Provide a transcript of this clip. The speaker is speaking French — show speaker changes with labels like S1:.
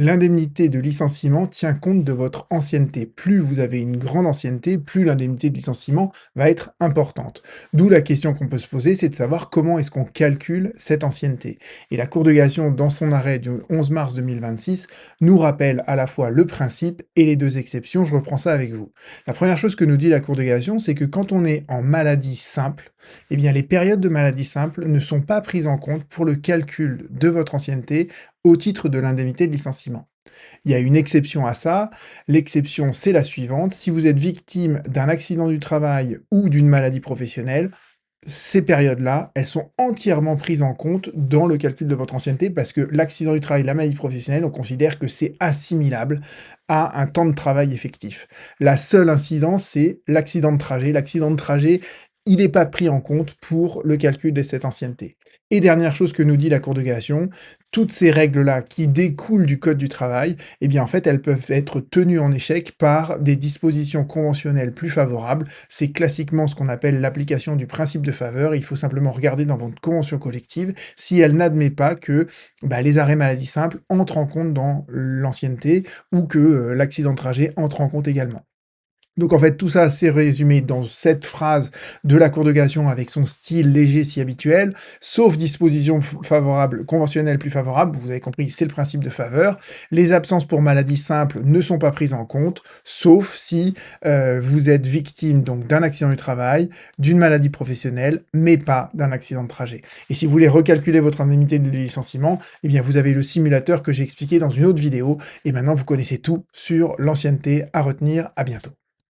S1: L'indemnité de licenciement tient compte de votre ancienneté. Plus vous avez une grande ancienneté, plus l'indemnité de licenciement va être importante. D'où la question qu'on peut se poser, c'est de savoir comment est-ce qu'on calcule cette ancienneté. Et la Cour de cassation, dans son arrêt du 11 mars 2026, nous rappelle à la fois le principe et les deux exceptions. Je reprends ça avec vous. La première chose que nous dit la Cour de cassation, c'est que quand on est en maladie simple, eh bien les périodes de maladie simple ne sont pas prises en compte pour le calcul de votre ancienneté au titre de l'indemnité de licenciement. Il y a une exception à ça. L'exception, c'est la suivante. Si vous êtes victime d'un accident du travail ou d'une maladie professionnelle, ces périodes-là, elles sont entièrement prises en compte dans le calcul de votre ancienneté parce que l'accident du travail, la maladie professionnelle, on considère que c'est assimilable à un temps de travail effectif. La seule incidence, c'est l'accident de trajet. L'accident de trajet, il n'est pas pris en compte pour le calcul de cette ancienneté. Et dernière chose que nous dit la Cour de cassation, toutes ces règles-là qui découlent du Code du travail, eh bien en fait, elles peuvent être tenues en échec par des dispositions conventionnelles plus favorables. C'est classiquement ce qu'on appelle l'application du principe de faveur. Il faut simplement regarder dans votre convention collective si elle n'admet pas que les arrêts maladie simples entrent en compte dans l'ancienneté ou que l'accident de trajet entre en compte également. Donc en fait, tout ça, c'est résumé dans cette phrase de la Cour de cassation avec son style léger si habituel, sauf disposition favorable, conventionnelle plus favorable, vous avez compris, c'est le principe de faveur. Les absences pour maladie simple ne sont pas prises en compte, sauf si vous êtes victime donc d'un accident du travail, d'une maladie professionnelle, mais pas d'un accident de trajet. Et si vous voulez recalculer votre indemnité de licenciement, eh bien vous avez le simulateur que j'ai expliqué dans une autre vidéo, et maintenant vous connaissez tout sur l'ancienneté à retenir. À bientôt.